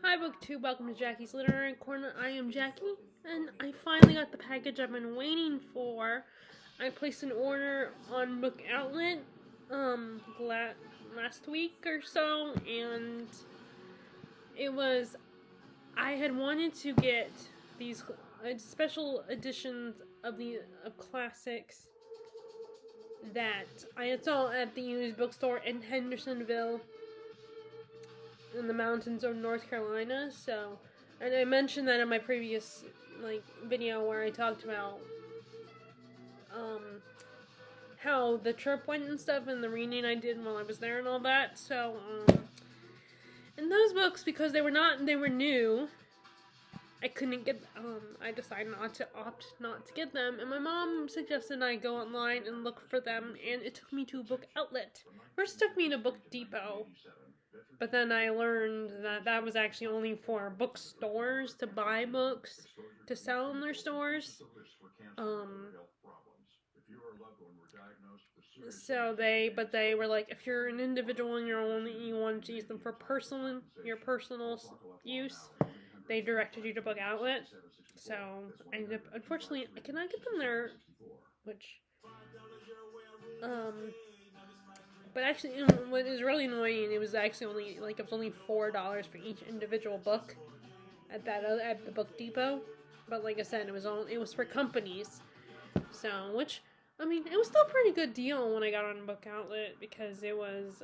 Hi BookTube, welcome to Jackie's Literary Corner. I am Jackie, and I finally got the package I've been waiting for. I placed an order on Book Outlet last week or so, and I had wanted to get these special editions of classics that I saw at the used bookstore in Hendersonville in the mountains of North Carolina. So, and I mentioned that in my previous video where I talked about how the trip went and stuff, and the reading I did while I was there and all that. So in those books, because they were new, I couldn't get I decided not to get them, and my mom suggested I go online and look for them, and it took me to a Book Outlet. First it took me to Book Depot, but then I learned that was actually only for bookstores to buy books to sell in their stores. But they were like, if you're an individual and you want to use them for your personal use, they directed you to Book Outlet. So I ended up, unfortunately, I cannot get them there, which but actually, what is really annoying, it was actually only $4 for each individual book at the Book Depot. But like I said, it was for companies. So, which, I mean, it was still a pretty good deal when I got on Book Outlet, because it was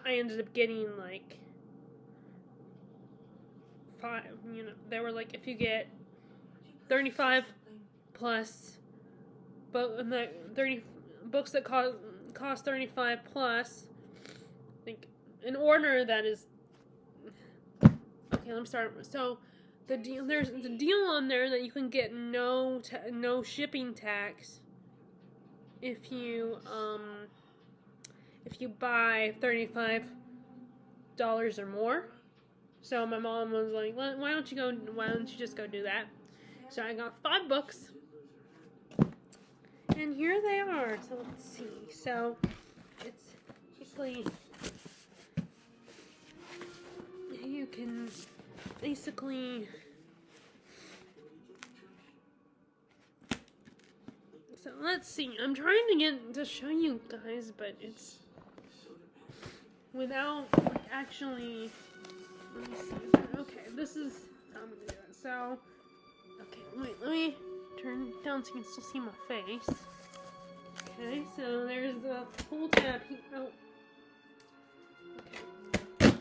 I ended up getting five. They were like, if you get 35 plus, but the 30 books that cost 35 plus, in order that is okay. Let me start. So there's the deal on there that you can get no shipping tax if you buy $35 or more. So my mom was like, well, why don't you just go do that? So I got 5 books, and here they are. So let's see. So it's basically, you can basically, so let's see. I'm trying to show you guys, but it's without actually. Let me see. Okay, this is how I'm gonna do it. So, okay, let me turn down so you can still see my face. Okay, so there's the pull tab. Oh. Okay.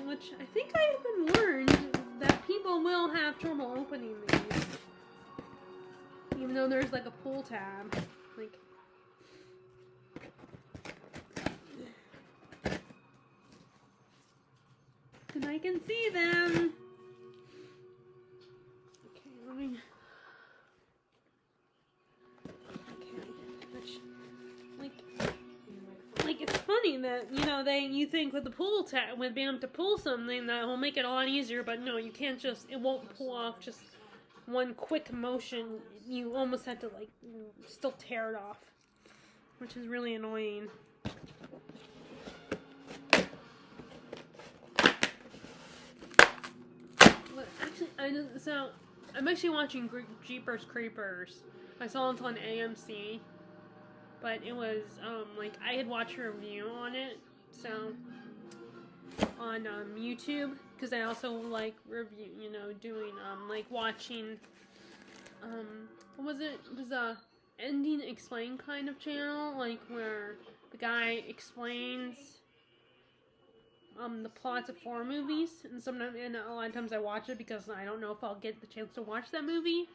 Which I think I even learned that people will have trouble opening these, even though there's a pull tab. And I can see them. Okay, let me. Okay, it's funny that you think with the pull tab, with being able to pull something, that will make it a lot easier, but no, you can't it won't pull off just one quick motion. You almost have to still tear it off, which is really annoying. I'm actually watching Jeepers Creepers. I saw it on AMC, but it was I had watched a review on it, so on YouTube, because I also like doing watching what was it? It was a Ending Explained kind of channel, where the guy explains the plots of horror movies, and a lot of times I watch it because I don't know if I'll get the chance to watch that movie.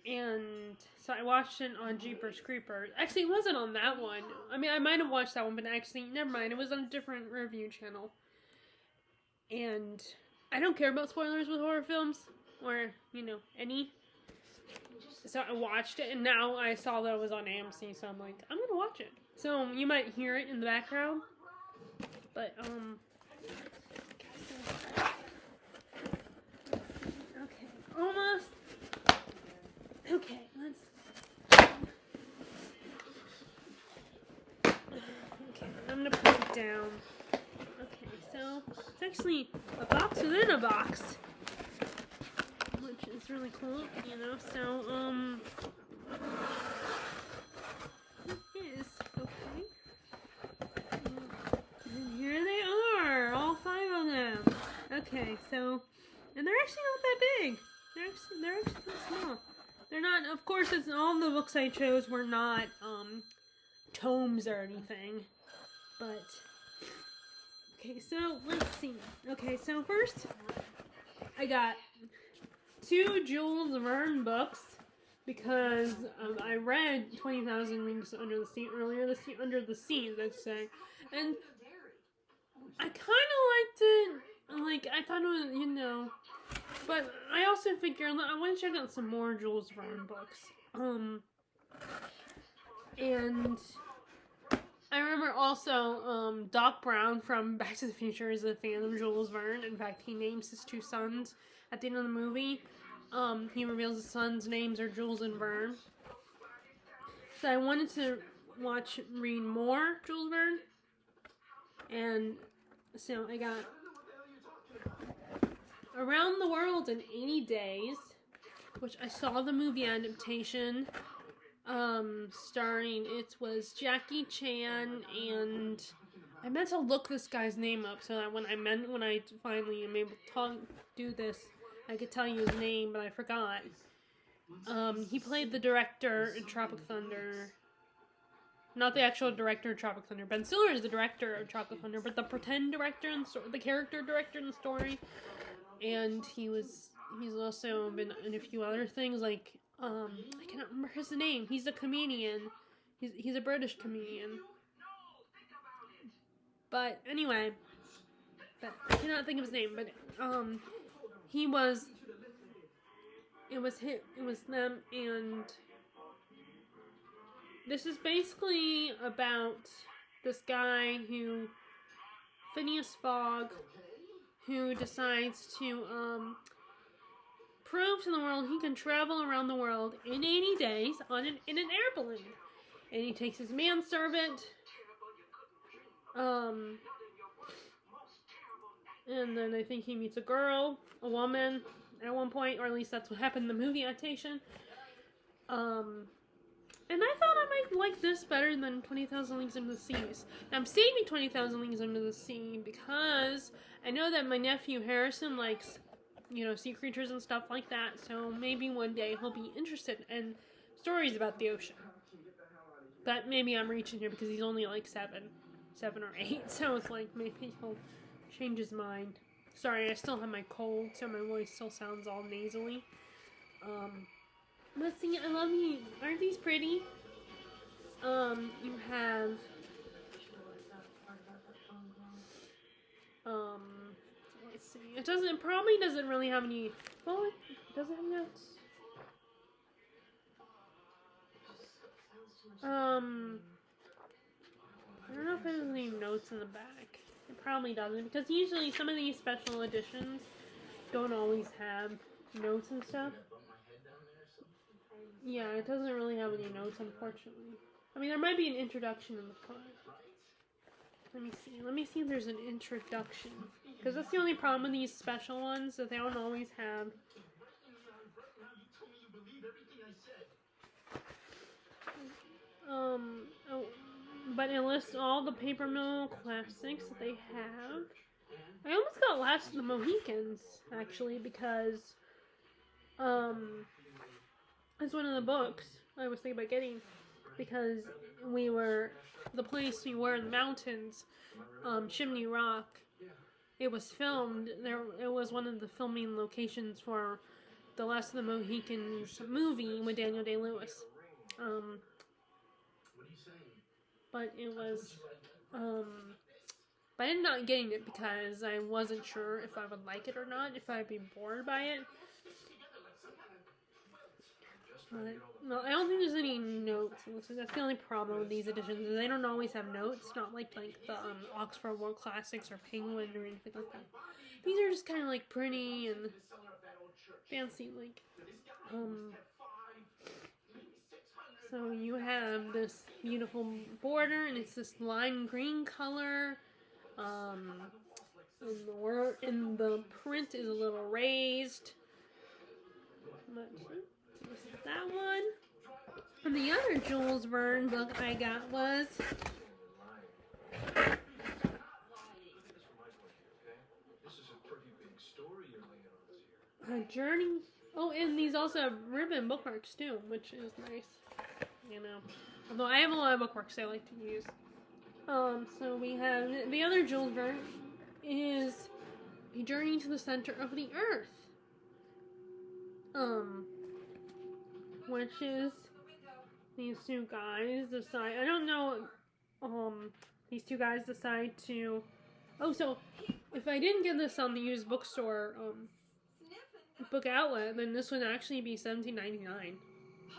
And so I watched it on Jeepers Creepers. Actually, it wasn't on that one. I mean, I might have watched that one, but actually, never mind. It was on a different review channel. And I don't care about spoilers with horror films, or any. So I watched it, and now I saw that it was on AMC, so I'm like, I'm gonna watch it. So you might hear it in the background. But, okay, almost. Okay, let's. Okay, time to put it down. Okay, so it's actually a box within a box, which is really cool, you know. So it is okay. And here they are, all 5 of them. Okay, so, and they're actually not that big. They're actually small. They're not, of course, it's all the books I chose were not tomes or anything, but okay, so let's see. Okay, so first I got 2 Jules Verne books because I read 20,000 Leagues Under the Sea earlier this year, Under the Sea, let's say, and I kind of liked it. Like, I thought it was, you know, but I also figured I want to check out some more Jules Verne books. And I remember also Doc Brown from Back to the Future is a fan of Jules Verne. In fact, he names his 2 sons at the end of the movie. He reveals his sons' names are Jules and Verne. So I wanted to read more Jules Verne. And so I got Around the World in 80 Days, which I saw the movie adaptation, starring, it was Jackie Chan, and I meant to look this guy's name up so that when I finally am able to do this, I could tell you his name, but I forgot. He played the director in Tropic Thunder. Not the actual director of Tropic Thunder. Ben Stiller is the director of Tropic Thunder, but the pretend director and the character director in the story. And he's also been in a few other things, like I cannot remember his name. He's a comedian. He's a British comedian. But anyway, I cannot think of his name. But it was them, and this is basically about this guy Phineas Fogg, who decides to prove to the world he can travel around the world in 80 days in an air balloon. And he takes his manservant, and then I think he meets a woman at one point, or at least that's what happened in the movie adaptation. And I thought I might like this better than 20,000 Leagues Under the Sea. Now, I'm saving 20,000 Leagues Under the Sea because I know that my nephew Harrison likes, sea creatures and stuff like that. So maybe one day he'll be interested in stories about the ocean. But maybe I'm reaching here because he's only like 7 or 8. So it's like maybe he'll change his mind. Sorry, I still have my cold, so my voice still sounds all nasally. Let's see, I love these. Aren't these pretty? You have, let's see. It probably doesn't really have any, well, it doesn't have notes. I don't know if it has any notes in the back. It probably doesn't, because usually some of these special editions don't always have notes and stuff. Yeah, it doesn't really have any notes, unfortunately. I mean, there might be an introduction in the front. Let me see if there's an introduction. Because that's the only problem with these special ones, that they don't always have. But it lists all the Paper Mill classics that they have. I almost got Last of the Mohicans, actually, because, it's one of the books I was thinking about getting, because the place we were in the mountains, Chimney Rock, it was filmed, it was one of the filming locations for the Last of the Mohicans movie with Daniel Day-Lewis. But it was, but I ended up getting it because I wasn't sure if I would like it or not, if I'd be bored by it. No, I don't think there's any notes. That's the only problem with these editions. They don't always have notes, not like the Oxford World Classics or Penguin or anything like that. These are just kind of like pretty and fancy, like, So you have this beautiful border, and it's this lime green color. And the print is a little raised. But this is that one. And the other Jules Verne book I got was A Journey. Oh, and these also have ribbon bookmarks too, which is nice. You know, although I have a lot of bookmarks I like to use. So we have the other Jules Verne is A Journey to the Center of the Earth. Which is these two guys decide. I don't know. These two guys decide to. Oh, so if I didn't get this on the used bookstore, book outlet, then this would actually be $17.99,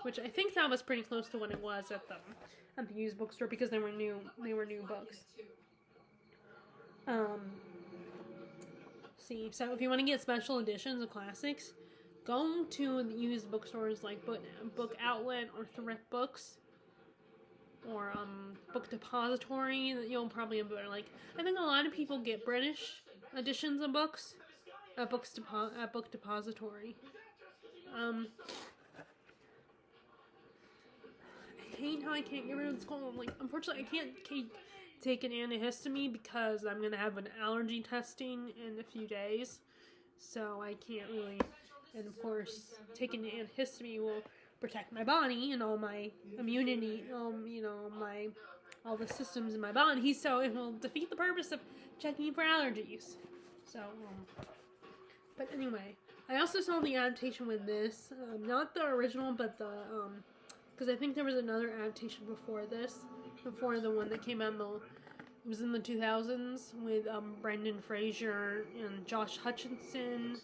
which I think that was pretty close to what it was at the used bookstore because they were new books. See, so if you want to get special editions of classics, go to the used bookstores like Book Outlet or Thrift Books or Book Depository. You'll probably have better. Like, I think a lot of people get British editions of books at Book Depository. I hate how I can't get rid of this cold. Like, unfortunately, I can't take an antihistamine because I'm gonna have an allergy testing in a few days, so I can't really. And of course, taking an antihistamine will protect my body and all my immunity, all the systems in my body, so it will defeat the purpose of checking for allergies. So, but anyway, I also saw the adaptation with this, not the original, but the, because I think there was another adaptation before the one that came out it was in the 2000s with, Brendan Fraser and Josh Hutcherson.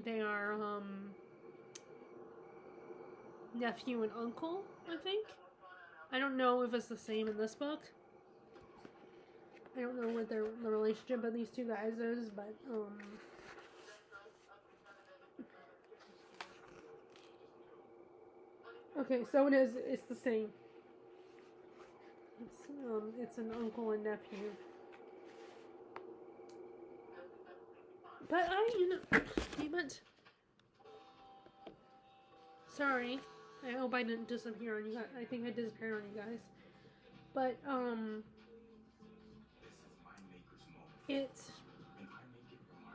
They are, nephew and uncle, I think. I don't know if it's the same in this book. I don't know what the relationship of these two guys is, but, okay, so it's the same. It's an uncle and nephew. But sorry. I hope I didn't disappear on you guys. I think I disappeared on you guys. But,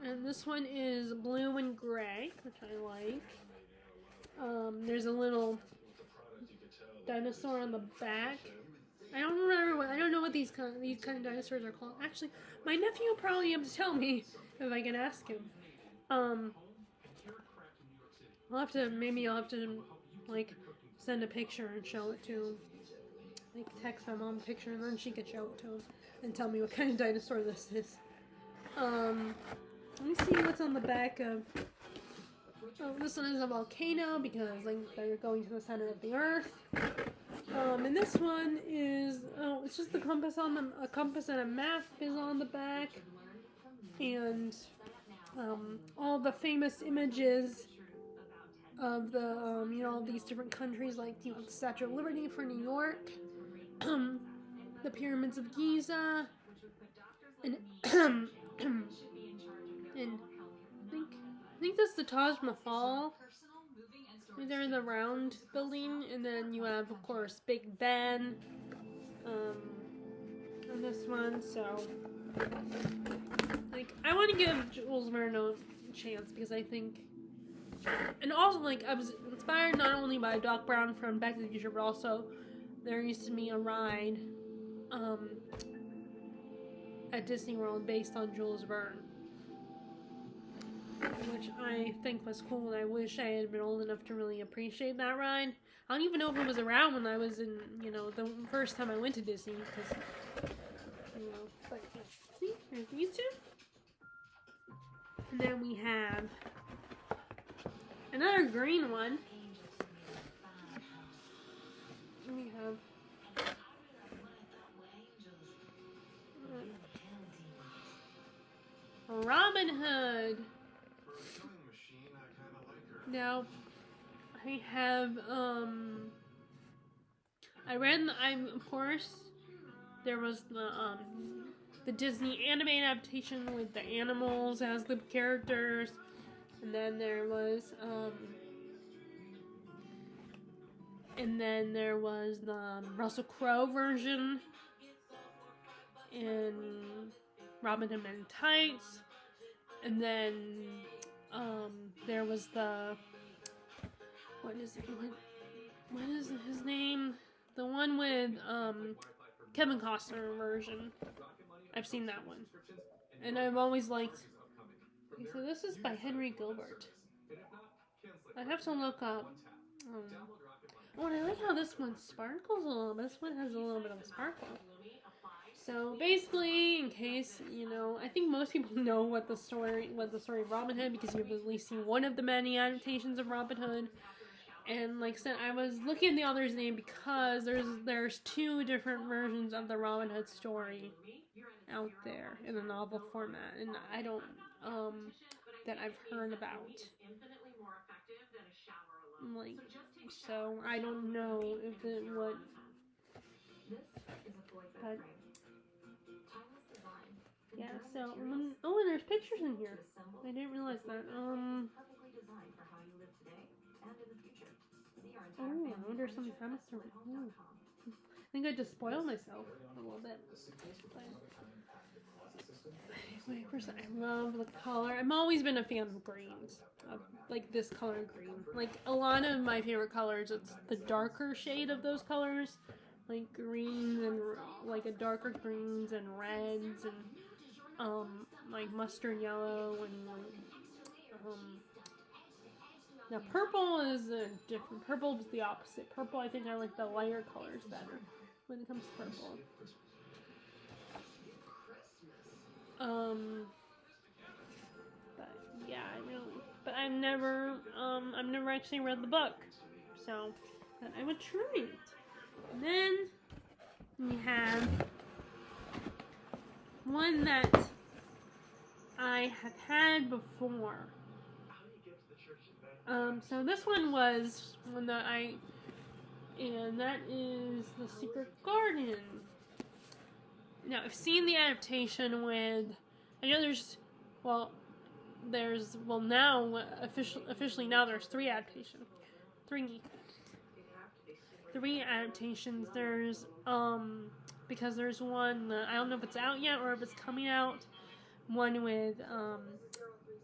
and this one is blue and gray, which I like. There's a little dinosaur on the back. I don't know what these kind of dinosaurs are called. Actually, my nephew will probably be able to tell me if I can ask him. I'll have to like send a picture and show it to him. Like text my mom a picture and then she could show it to him and tell me what kind of dinosaur this is. Let me see what's on the back of. Oh, this one is a volcano because like they're going to the center of the earth. And this one is it's just the compass a compass and a map is on the back, and all the famous images of the all these different countries, like the Statue of Liberty for New York, the pyramids of Giza, and and I think that's the Taj Mahal. They're in the round building, and then you have, of course, Big Ben on this one. So, like, I want to give Jules Verne a chance because I think, and also, like, I was inspired not only by Doc Brown from Back to the Future, but also there used to be a ride at Disney World based on Jules Verne, which I think was cool, and I wish I had been old enough to really appreciate that ride. I don't even know if it was around when I was in, the first time I went to Disney, because, but, see, there's these two. And then we have another green one. And we have Robin Hood. Now, I have, I read. Of course, there was the Disney anime adaptation with the animals as the characters, and then there was the Russell Crowe version in Robin Hood Men in Tights, and then there was the what is his name? The one with Kevin Costner version. I've seen that one, and I've always liked. Okay, so this is by Henry Gilbert. I have to look up. Oh, and I like how this one sparkles a little bit. This one has a little bit of a sparkle. So basically, in case I think most people know what the story of Robin Hood, because you've at least seen one of the many adaptations of Robin Hood. And like I said, I was looking at the author's name because there's two different versions of the Robin Hood story out there in a novel format, and I don't that I've heard about. Like, so I don't know if it would. But yeah, so oh, and there's pictures in here. I didn't realize that. Oh, I wonder if something's happened to me. I think I just spoiled myself a little bit. Wait, first, I love the color. I've always been a fan of greens. Like this color green. Like a lot of my favorite colors, it's the darker shade of those colors. Like greens and like a darker greens and reds and like mustard yellow and now purple is a different. Purple is the opposite. Purple, I think I like the lighter colors better when it comes to purple. But yeah, but I've never actually read the book, so but I would try it. And then we have one that I have had before. So this one was one that and that is The Secret Garden. Now, I've seen the adaptation with, I know now, officially now there's three adaptations. Three adaptations. There's, because there's one, I don't know if it's out yet or if it's coming out, one with,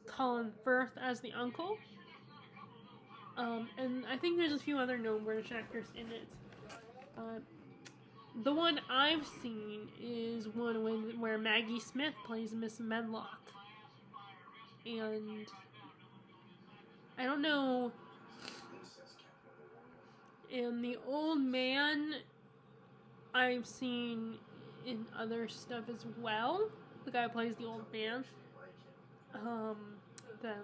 Colin Firth as the uncle. And I think there's a few other known British actors in it. The one I've seen is one where Maggie Smith plays Miss Medlock. And I don't know. And the old man I've seen in other stuff as well. The guy who plays the old man. Then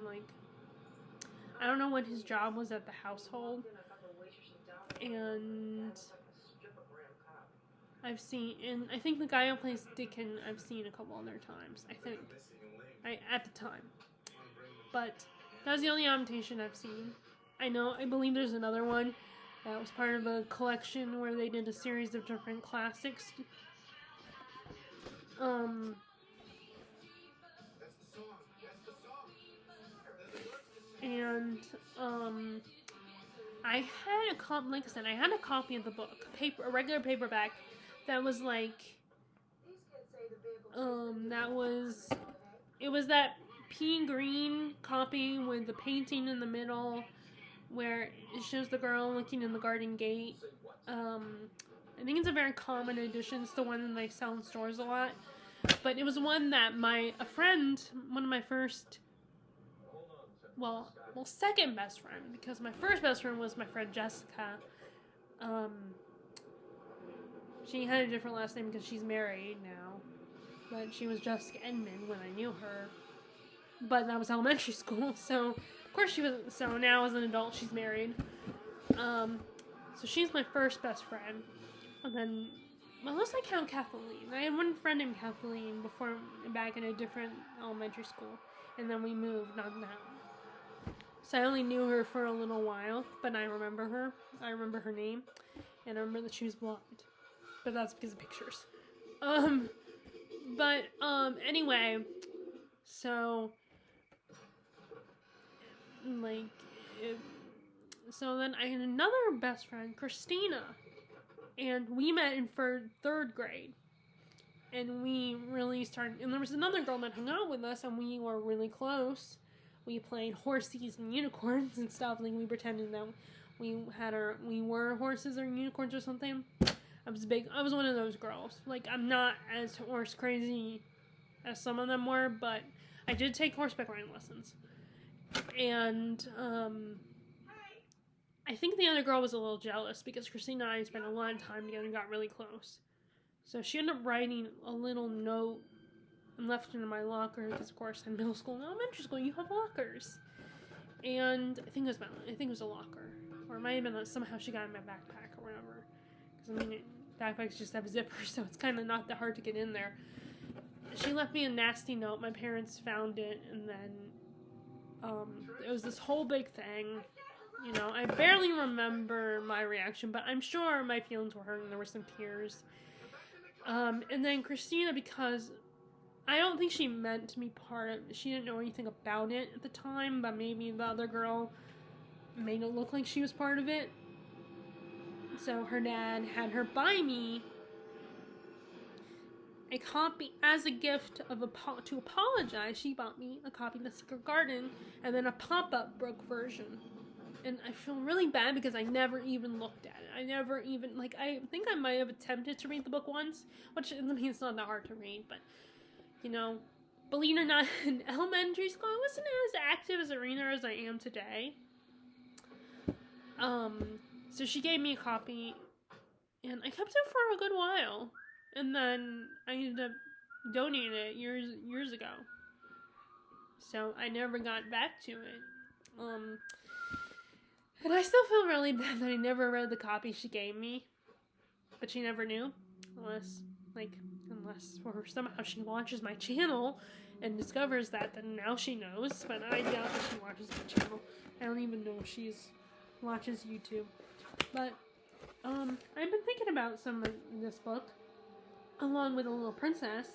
I don't know what his job was at the household. And I think the guy who plays Dickon I've seen a couple other times, I think. At the time. But that was the only adaptation I've seen. I believe there's another one that was part of a collection where they did a series of different classics. And I had a copy, like I said, I had a copy of the book, a regular paperback, that was it was that pea green copy with the painting in the middle, where it shows the girl looking in the garden gate. I think it's a very common edition. It's the one that they sell in stores a lot. But it was one that one of my first, second best friend, because my first best friend was my friend Jessica. She had a different last name because she's married now, but she was Jessica Edmond when I knew her. But that was elementary school, so of course she was. So now as an adult, she's married. So she's my first best friend, and then, unless I count Kathleen, I had one friend named Kathleen back in a different elementary school, and then we moved on that. So I only knew her for a little while, but I remember her. I remember her name. and I remember that she was blonde, but that's because of pictures. Anyway, so like, so then I had another best friend, Christina, and we met in third grade. And we really started, and there was another girl that hung out with us, and we were really close. We played horses and unicorns and stuff. Like, we pretended that we were horses or unicorns or something. I was one of those girls. Like, I'm not as horse crazy as some of them were, but I did take horseback riding lessons. And, I think the other girl was a little jealous because Christina and I spent a lot of time together and got really close. So she ended up writing a little note and left it in my locker because, of course, in middle school and elementary school, you have lockers. And I think it was a locker. Or it might have been that somehow she got in my backpack or whatever. Because, I mean, backpacks just have zippers, so it's kind of not that hard to get in there. She left me a nasty note. My parents found it, and then it was this whole big thing. You know, I barely remember my reaction, but I'm sure my feelings were hurt and there were some tears. And then Christina, because I don't think she meant to be part of it. She didn't know anything about it at the time, but maybe the other girl made it look like she was part of it. So her dad had her buy me a copy as a gift to apologize. She bought me a copy of The Secret Garden and then a pop-up book version. And I feel really bad because I never even looked at it. I never even, I think I might have attempted to read the book once, which, I mean, it's not that hard to read, but, you know, believe it or not, in elementary school, I wasn't as active as a reader as I am today. So she gave me a copy, and I kept it for a good while, and then I ended up donating it years ago. So I never got back to it. And I still feel really bad that I never read the copy she gave me. But she never knew. Unless somehow she watches my channel and discovers that, then now she knows. But I doubt that she watches my channel. I don't even know if she watches YouTube. But, I've been thinking about some of this book. Along with A Little Princess.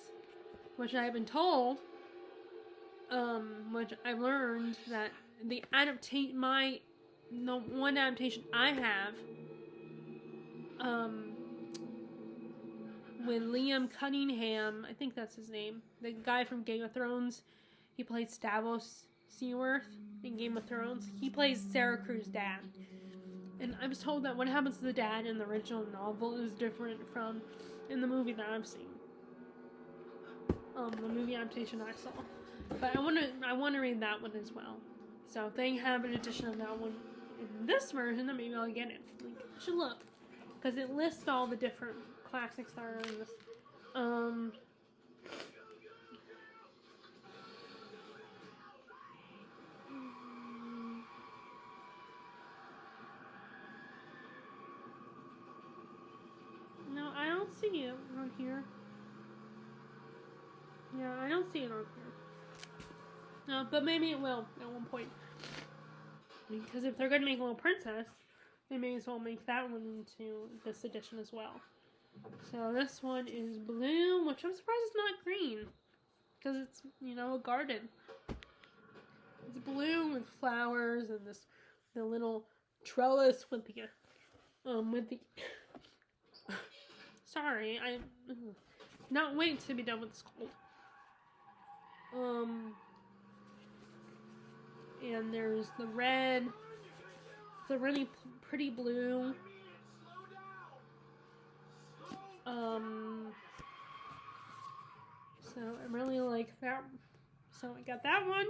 Which I've been told. Which I learned that the one adaptation I have, with Liam Cunningham, I think that's his name, the guy from Game of Thrones. He played Stavros Seaworth in Game of Thrones. He plays Sarah Crew's dad. And I was told that what happens to the dad in the original novel is different from in the movie that I've seen. The movie adaptation I saw. But I want to read that one as well. So if they have an edition of that one in this version, then maybe I'll get it. I should look, because it lists all the different classics that are in this. No, I don't see it on here. Yeah, I don't see it on here. No, but maybe it will at one point. Because if they're going to make a Little Princess, they may as well make that one into this edition as well. So this one is blue, which I'm surprised it's not green. Because it's, a garden. It's blue with flowers and the little trellis with the sorry, I not wait to be done with this cold. And there's the red. It's a really pretty blue. So I really like that. So I got that one.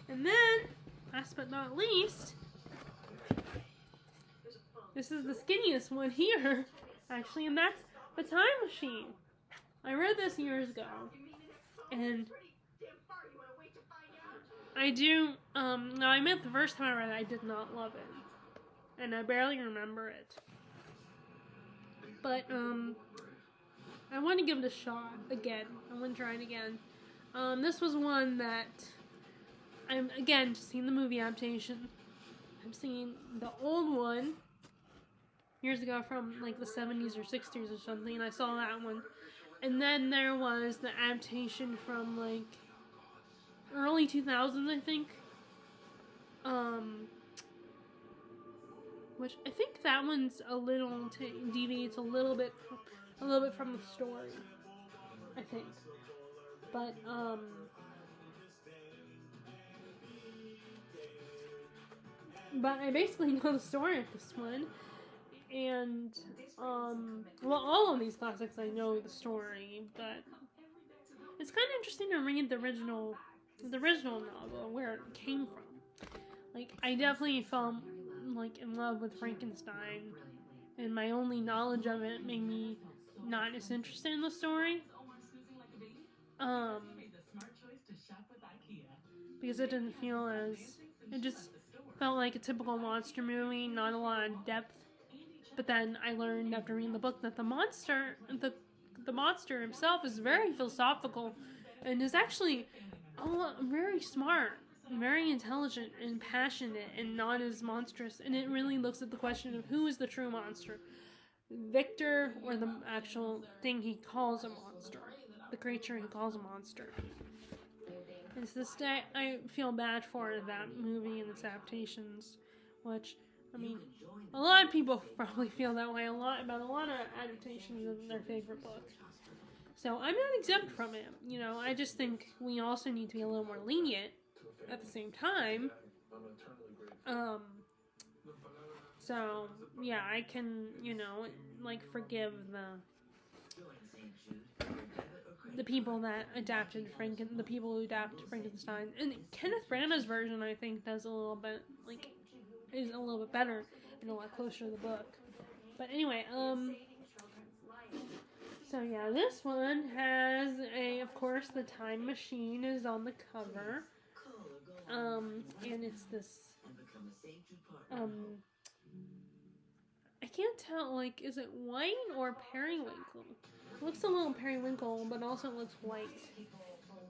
And then, last but not least, this is the skinniest one here, actually, and that's The Time Machine. I read this years ago, and I do, no, I meant the first time I read it, I did not love it, and I barely remember it, but, I want to give it a shot again. I want to try it again. This was one that I've seen the movie adaptation. I've seen the old one, years ago from like the 70s or 60s or something, and I saw that one. And then there was the adaptation from like early 2000s, I think. Which I think that one's a little deviates a little bit from the story, I think. But I basically know the story of this one, and well, all of these classics I know the story, but it's kind of interesting to read the original novel, where it came from. Like, I definitely fell like in love with Frankenstein, and my only knowledge of it made me not as interested in the story. Because it didn't feel as, it just felt like a typical monster movie, not a lot of depth. But then I learned after reading the book that the monster himself is very philosophical, and is actually very smart, very intelligent and passionate, and not as monstrous. And it really looks at the question of who is the true monster, Victor or the actual thing he calls a monster, the creature he calls a monster. And to this day, I feel bad for that movie and its adaptations, which, I mean, a lot of people probably feel that way about a lot of adaptations of their favorite book. So I'm not exempt from it. You know, I just think we also need to be a little more lenient at the same time. So yeah, I can, like, forgive the people that adapted the people who adapted Frankenstein. And Kenneth Branagh's version, I think, is a little bit better and a lot closer to the book. But anyway, so yeah, this one has of course, the time machine is on the cover. And it's this, I can't tell, like, is it white or periwinkle? It looks a little periwinkle, but also it looks white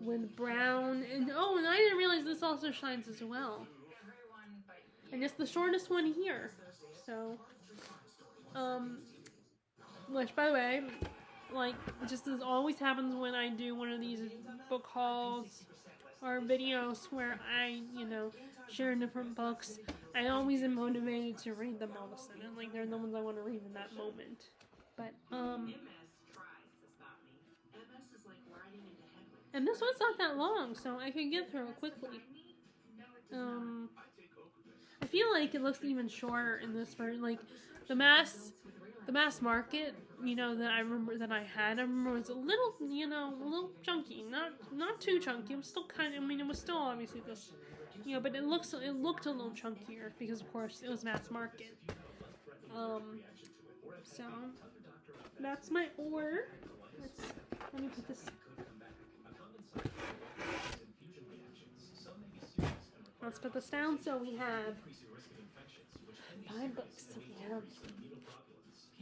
with brown. And I didn't realize this also shines as well. And it's the shortest one here. So, which, by the way, like, just as always happens when I do one of these book hauls or videos where I, share different books, I always am motivated to read them all of a sudden. Like, they're the ones I want to read in that moment. But, and this one's not that long, so I can get through it quickly. I feel like it looks even shorter in this version. Like, the mass market, that I remember it was a little chunky. Not too chunky. It was still it was still obviously this, but it looked a little chunkier because, of course, it was mass market. So that's my order. Let me put this. Let's put this down. So we have 5 books.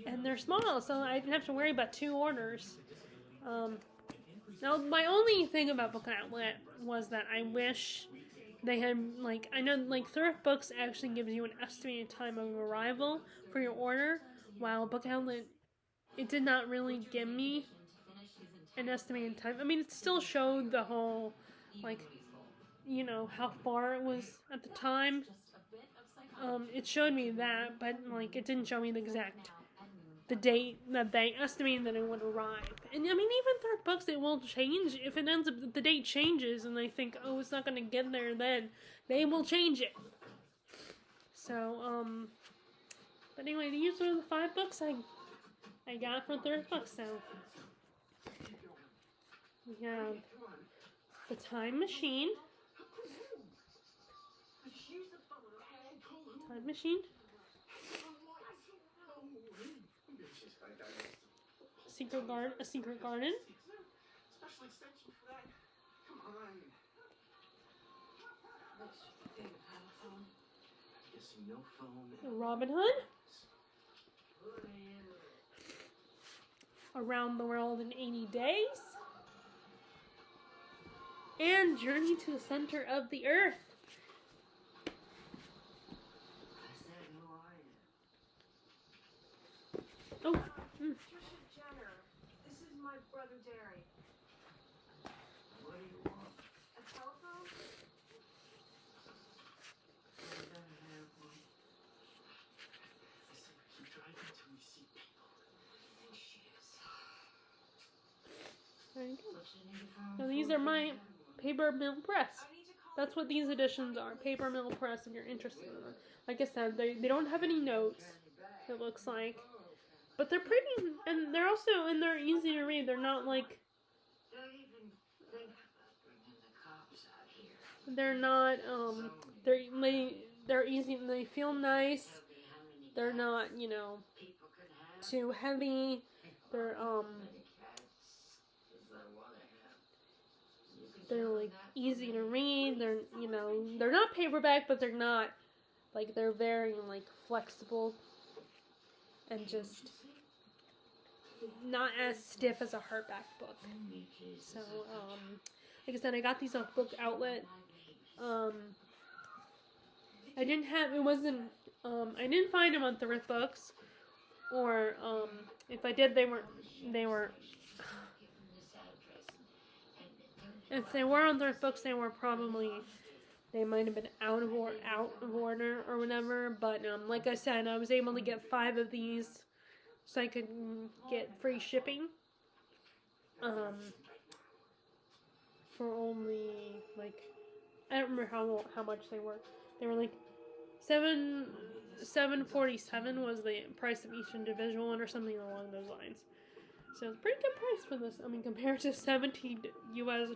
And they're small, so I didn't have to worry about 2 orders. Now, my only thing about Book Outlet was that I wish they had, like, I know, like, Thrift Books actually gives you an estimated time of arrival for your order, while Book Outlet, it did not really give me an estimated time. I mean, it still showed the whole, like, how far it was at the time. It showed me that, but, like, it didn't show me the date that they estimated that it would arrive. And, I mean, even Thrift Books, it will change. If it ends up, the date changes and they think, it's not going to get there then, they will change it. So, but anyway, these are the 5 books I got from Thrift Books. So, we have The Time Machine. Time Machine. A Secret Garden. Robin Hood. Around the World in 80 Days. And Journey to the Center of the Earth. Oh. Trisha Jenner, this is my brother Derry. What do you want? A telephone? I don't have one. Listen, keep driving till you see people. I think she is. There you go. What you need from Now these are my paper mill press. I need to call. That's what these editions are. Paper mill press if you're interested in them. Like I said, they don't have any notes, it looks like. But they're pretty, and they're also, and they're easy to read. They're not like, Don't even think about bringing the cops out here. they're not, they're easy, they feel nice. Tell me how many They're cats not, you know, people can have. too heavy. They're, How many cats does I want to have? You can they're tell like them that easy from to me. read. They're, you know, they're not paperback, but they're not, like, they're very, like, flexible and just not as stiff as a hardback book. So, like I said, I got these off Book Outlet. I didn't have, it wasn't, I didn't find them on Thrift Books, or, if I did, they weren't, if they were on Thrift Books, they were probably, they might have been out of order or whatever, but, like I said, I was able to get 5 of these, so I could get free shipping, for only, like, I don't remember how much they were. They were like $7.47 was the price of each individual one or something along those lines. So it's a pretty good price for this. I mean, compared to $17 US.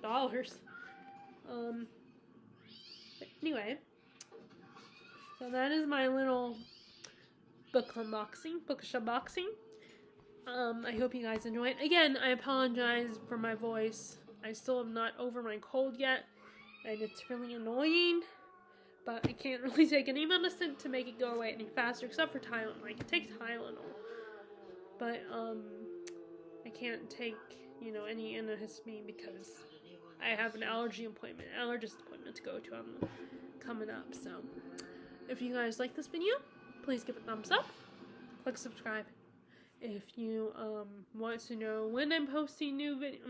But anyway, so that is my little bookish unboxing. I hope you guys enjoy it. Again, I apologize for my voice. I still am not over my cold yet, and it's really annoying. But I can't really take any medicine to make it go away any faster, except for Tylenol. I can take Tylenol, but I can't take, you know, any antihistamine because I have an allergist appointment to go to coming up. So if you guys like this video, please give it a thumbs up, click subscribe. If you want to know when I'm posting new video,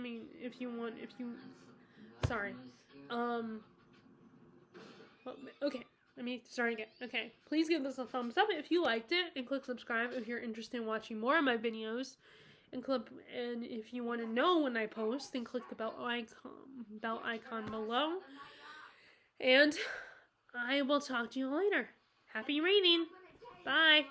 okay, let me start again. Okay, please give this a thumbs up if you liked it, and click subscribe if you're interested in watching more of my videos. And if you want to know when I post, then click the bell icon below. And I will talk to you later. Happy reading. Bye.